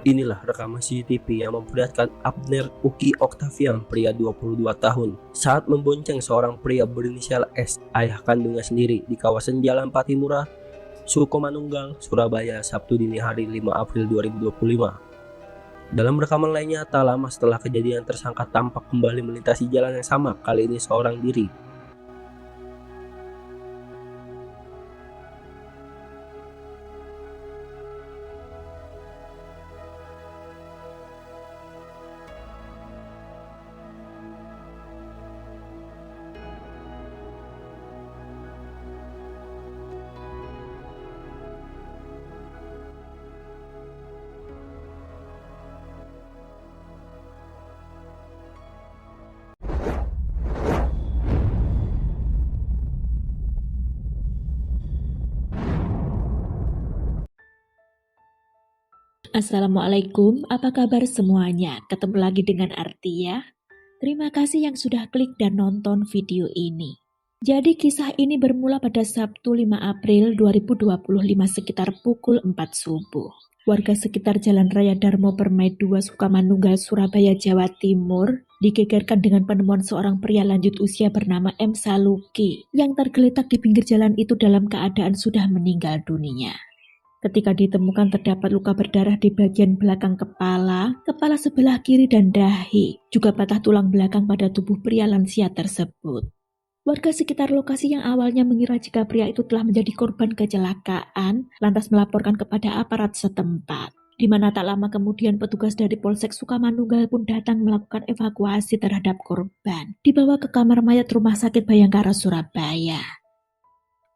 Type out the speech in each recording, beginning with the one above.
Inilah rekaman CCTV yang memperlihatkan Abner Uki Octavian, pria 22 tahun, saat membonceng seorang pria berinisial S, ayah kandungnya sendiri, di kawasan Jalan Patimura, Sukomanunggal, Surabaya, Sabtu dini hari 5 April 2025. Dalam rekaman lainnya, tak lama setelah kejadian, tersangka tampak kembali melintasi jalan yang sama, kali ini seorang diri. Assalamualaikum, apa kabar semuanya? Ketemu lagi dengan Artia. Terima kasih yang sudah klik dan nonton video ini. Jadi kisah ini bermula pada Sabtu 5 April 2025 sekitar pukul 4 subuh. Warga sekitar Jalan Raya Darmo Permai 2 Sukomanunggal, Surabaya, Jawa Timur digegerkan dengan penemuan seorang pria lanjut usia bernama M. Saluki yang tergeletak di pinggir jalan itu dalam keadaan sudah meninggal dunia. Ketika ditemukan terdapat luka berdarah di bagian belakang kepala, kepala sebelah kiri dan dahi, juga patah tulang belakang pada tubuh pria lansia tersebut. Warga sekitar lokasi yang awalnya mengira jika pria itu telah menjadi korban kecelakaan, lantas melaporkan kepada aparat setempat. Di mana tak lama kemudian petugas dari Polsek Sukomanunggal pun datang melakukan evakuasi terhadap korban, dibawa ke kamar mayat Rumah Sakit Bayangkara Surabaya.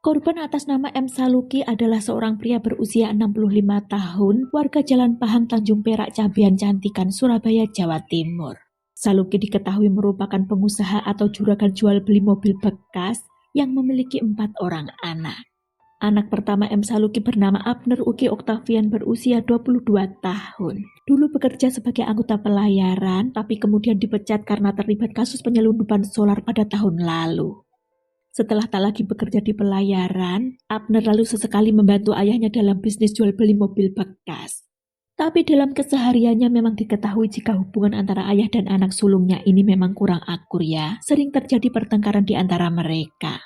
Korban atas nama M. Saluki adalah seorang pria berusia 65 tahun, warga Jalan Pahang Tanjung Perak Cabean Cantikan, Surabaya, Jawa Timur. Saluki diketahui merupakan pengusaha atau juragan jual beli mobil bekas yang memiliki 4 orang anak. Anak pertama M. Saluki bernama Abner Uki Octavian berusia 22 tahun. Dulu bekerja sebagai anggota pelayaran, tapi kemudian dipecat karena terlibat kasus penyelundupan solar pada tahun lalu. Setelah tak lagi bekerja di pelayaran, Abner lalu sesekali membantu ayahnya dalam bisnis jual beli mobil bekas. Tapi dalam kesehariannya memang diketahui jika hubungan antara ayah dan anak sulungnya ini memang kurang akur ya, sering terjadi pertengkaran di antara mereka.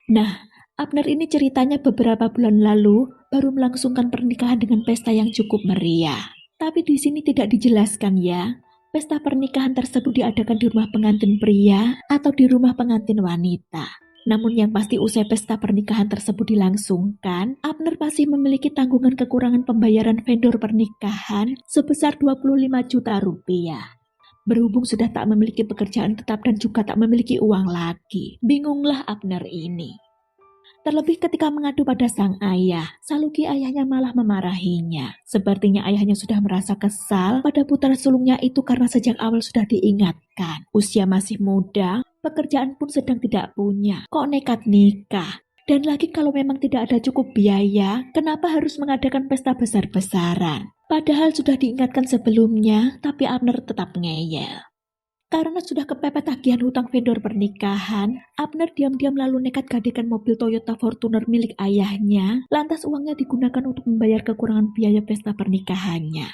Nah, Abner ini ceritanya beberapa bulan lalu baru melangsungkan pernikahan dengan pesta yang cukup meriah. Tapi di sini tidak dijelaskan ya, pesta pernikahan tersebut diadakan di rumah pengantin pria atau di rumah pengantin wanita. Namun yang pasti usai pesta pernikahan tersebut dilangsungkan, Abner masih memiliki tanggungan kekurangan pembayaran vendor pernikahan sebesar 25 juta rupiah. Berhubung sudah tak memiliki pekerjaan tetap dan juga tak memiliki uang lagi, bingunglah Abner ini. Terlebih ketika mengadu pada sang ayah, Saluki ayahnya malah memarahinya. Sepertinya ayahnya sudah merasa kesal pada putra sulungnya itu karena sejak awal sudah diingatkan. Usia masih muda, pekerjaan pun sedang tidak punya. Kok nekat nikah? Dan lagi kalau memang tidak ada cukup biaya, kenapa harus mengadakan pesta besar-besaran? Padahal sudah diingatkan sebelumnya, tapi Abner tetap ngeyel. Karena sudah kepepet tagihan hutang vendor pernikahan, Abner diam-diam lalu nekat gadekan mobil Toyota Fortuner milik ayahnya, lantas uangnya digunakan untuk membayar kekurangan biaya pesta pernikahannya.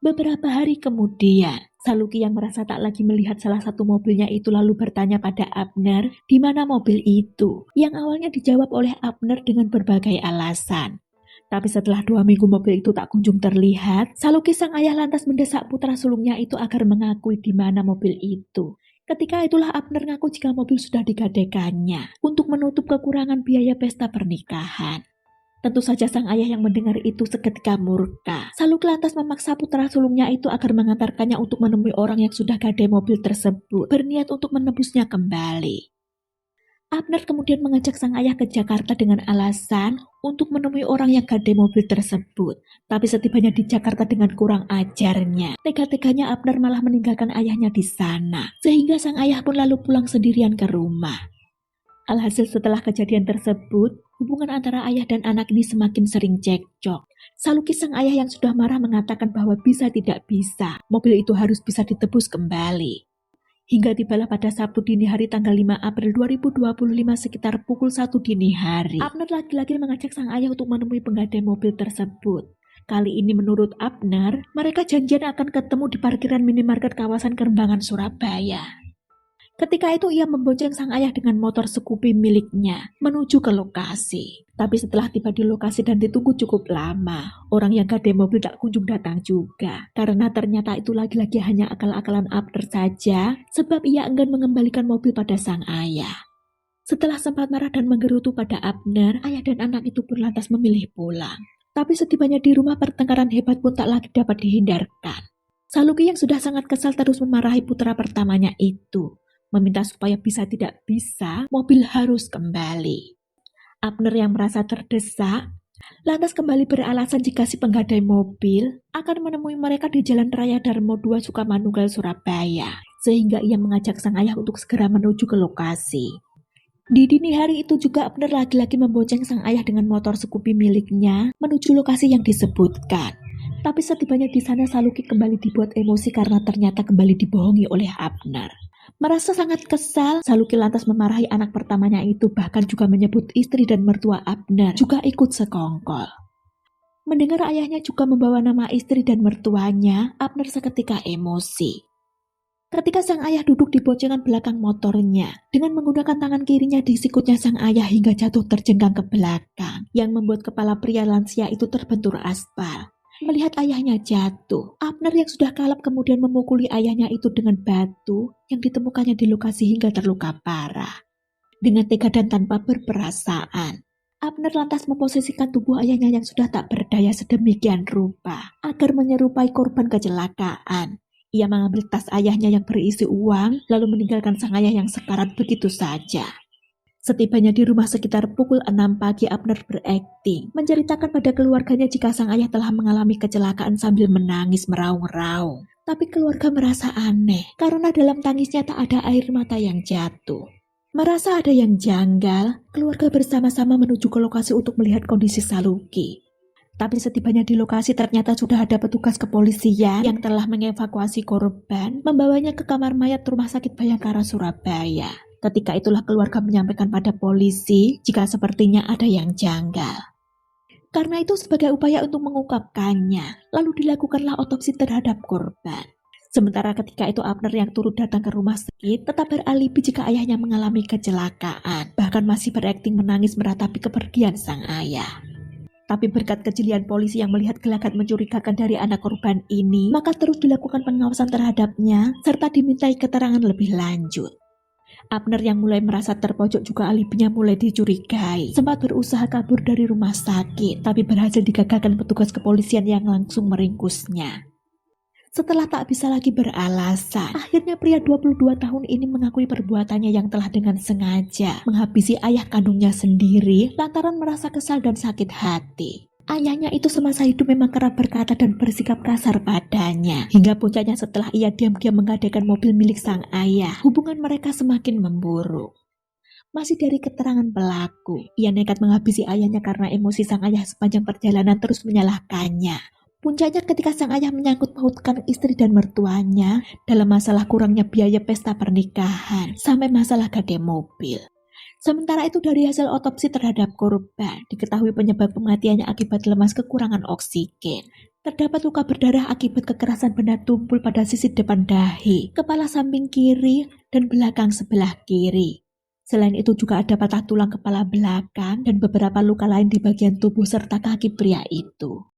Beberapa hari kemudian, Saluki yang merasa tak lagi melihat salah satu mobilnya itu lalu bertanya pada Abner, di mana mobil itu, yang awalnya dijawab oleh Abner dengan berbagai alasan. Tapi setelah 2 minggu mobil itu tak kunjung terlihat, Saluki sang ayah lantas mendesak putra sulungnya itu agar mengakui di mana mobil itu. Ketika itulah Abner ngaku jika mobil sudah digadekannya untuk menutup kekurangan biaya pesta pernikahan. Tentu saja sang ayah yang mendengar itu seketika murka. Saluki lantas memaksa putra sulungnya itu agar mengantarkannya untuk menemui orang yang sudah gade mobil tersebut, berniat untuk menebusnya kembali. Abner kemudian mengajak sang ayah ke Jakarta dengan alasan untuk menemui orang yang gade mobil tersebut. Tapi setibanya di Jakarta dengan kurang ajarnya, tega-teganya Abner malah meninggalkan ayahnya di sana. Sehingga sang ayah pun lalu pulang sendirian ke rumah. Alhasil setelah kejadian tersebut, hubungan antara ayah dan anak ini semakin sering cekcok. Saluki sang ayah yang sudah marah mengatakan bahwa bisa tidak bisa, mobil itu harus bisa ditebus kembali. Hingga tibalah pada Sabtu dini hari tanggal 5 April 2025 sekitar pukul 1 dini hari. Abner lagi-lagi mengajak sang ayah untuk menemui penggadai mobil tersebut. Kali ini menurut Abner, mereka janjian akan ketemu di parkiran minimarket kawasan Kerembangan, Surabaya. Ketika itu ia membonceng sang ayah dengan motor Scoopy miliknya menuju ke lokasi. Tapi setelah tiba di lokasi dan ditunggu cukup lama, orang yang gade mobil tak kunjung datang juga. Karena ternyata itu lagi-lagi hanya akal-akalan Abner saja, sebab ia enggan mengembalikan mobil pada sang ayah. Setelah sempat marah dan menggerutu pada Abner, ayah dan anak itu pun lantas memilih pulang. Tapi setibanya di rumah, pertengkaran hebat pun tak lagi dapat dihindarkan. Saluki yang sudah sangat kesal terus memarahi putra pertamanya itu, meminta supaya bisa tidak bisa, mobil harus kembali. Abner yang merasa terdesak, lantas kembali beralasan jika si penggadai mobil akan menemui mereka di Jalan Raya Darmo 2 Sukamanunggal, Surabaya, sehingga ia mengajak sang ayah untuk segera menuju ke lokasi. Di dini hari itu juga Abner lagi-lagi membonceng sang ayah dengan motor Scoopy miliknya menuju lokasi yang disebutkan. Tapi setibanya di sana Saluki kembali dibuat emosi karena ternyata kembali dibohongi oleh Abner. Merasa sangat kesal, Saluki lantas memarahi anak pertamanya itu, bahkan juga menyebut istri dan mertua Abner juga ikut sekongkol. Mendengar ayahnya juga membawa nama istri dan mertuanya, Abner seketika emosi. Ketika sang ayah duduk di boncengan belakang motornya, dengan menggunakan tangan kirinya disikutnya sang ayah hingga jatuh terjengkang ke belakang, yang membuat kepala pria lansia itu terbentur aspal. Melihat ayahnya jatuh, Abner yang sudah kalap kemudian memukuli ayahnya itu dengan batu yang ditemukannya di lokasi hingga terluka parah. Dengan tega dan tanpa berperasaan, Abner lantas memposisikan tubuh ayahnya yang sudah tak berdaya sedemikian rupa agar menyerupai korban kecelakaan. Ia mengambil tas ayahnya yang berisi uang, lalu meninggalkan sang ayah yang sekarat begitu saja. Setibanya di rumah sekitar pukul 6 pagi, Abner berakting, menceritakan pada keluarganya jika sang ayah telah mengalami kecelakaan sambil menangis meraung-raung. Tapi keluarga merasa aneh, karena dalam tangisnya tak ada air mata yang jatuh. Merasa ada yang janggal, keluarga bersama-sama menuju ke lokasi untuk melihat kondisi Saluki. Tapi setibanya di lokasi ternyata sudah ada petugas kepolisian yang telah mengevakuasi korban, membawanya ke kamar mayat Rumah Sakit Bayangkara, Surabaya. Ketika itulah keluarga menyampaikan pada polisi jika sepertinya ada yang janggal. Karena itu sebagai upaya untuk mengungkapkannya, lalu dilakukanlah otopsi terhadap korban. Sementara ketika itu Abner yang turut datang ke rumah sakit tetap beralibi jika ayahnya mengalami kecelakaan, bahkan masih berakting menangis meratapi kepergian sang ayah. Tapi berkat kejelian polisi yang melihat gelagat mencurigakan dari anak korban ini, maka terus dilakukan pengawasan terhadapnya, serta dimintai keterangan lebih lanjut. Abner yang mulai merasa terpojok juga alibinya mulai dicurigai. Sempat berusaha kabur dari rumah sakit, tapi berhasil digagalkan petugas kepolisian yang langsung meringkusnya. Setelah tak bisa lagi beralasan, akhirnya pria 22 tahun ini mengakui perbuatannya yang telah dengan sengaja menghabisi ayah kandungnya sendiri lantaran merasa kesal dan sakit hati. Ayahnya itu semasa hidup memang kerap berkata dan bersikap kasar padanya. Hingga puncaknya setelah ia diam-diam menggadaikan mobil milik sang ayah, hubungan mereka semakin memburuk. Masih dari keterangan pelaku, ia nekat menghabisi ayahnya karena emosi sang ayah sepanjang perjalanan terus menyalahkannya. Puncaknya ketika sang ayah menyangkut pautkan istri dan mertuanya dalam masalah kurangnya biaya pesta pernikahan sampai masalah gade mobil. Sementara itu dari hasil otopsi terhadap korban, diketahui penyebab kematiannya akibat lemas kekurangan oksigen. Terdapat luka berdarah akibat kekerasan benda tumpul pada sisi depan dahi, kepala samping kiri, dan belakang sebelah kiri. Selain itu juga ada patah tulang kepala belakang dan beberapa luka lain di bagian tubuh serta kaki pria itu.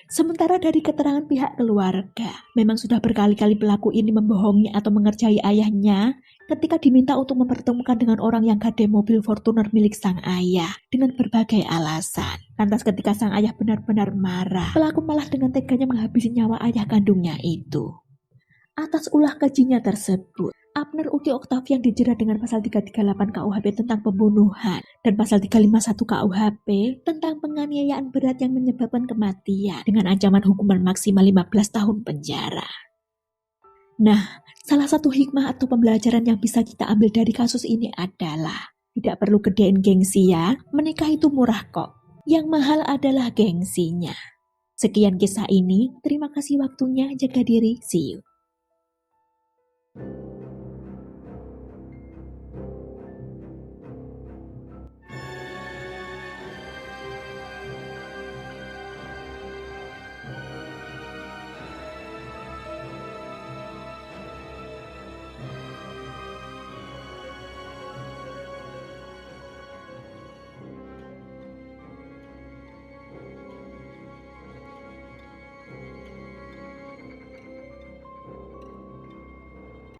Sementara dari keterangan pihak keluarga, memang sudah berkali-kali pelaku ini membohongi atau mengerjai ayahnya ketika diminta untuk mempertemukan dengan orang yang gade mobil Fortuner milik sang ayah dengan berbagai alasan. Lantas ketika sang ayah benar-benar marah, pelaku malah dengan teganya menghabisi nyawa ayah kandungnya itu. Atas ulah kejinya tersebut, Abner Uki Oktavian dijerat dengan pasal 338 KUHP tentang pembunuhan dan pasal 351 KUHP tentang penganiayaan berat yang menyebabkan kematian dengan ancaman hukuman maksimal 15 tahun penjara. Nah, salah satu hikmah atau pembelajaran yang bisa kita ambil dari kasus ini adalah tidak perlu gedein gengsi ya, menikah itu murah kok. Yang mahal adalah gengsinya. Sekian kisah ini, terima kasih waktunya, jaga diri, see you.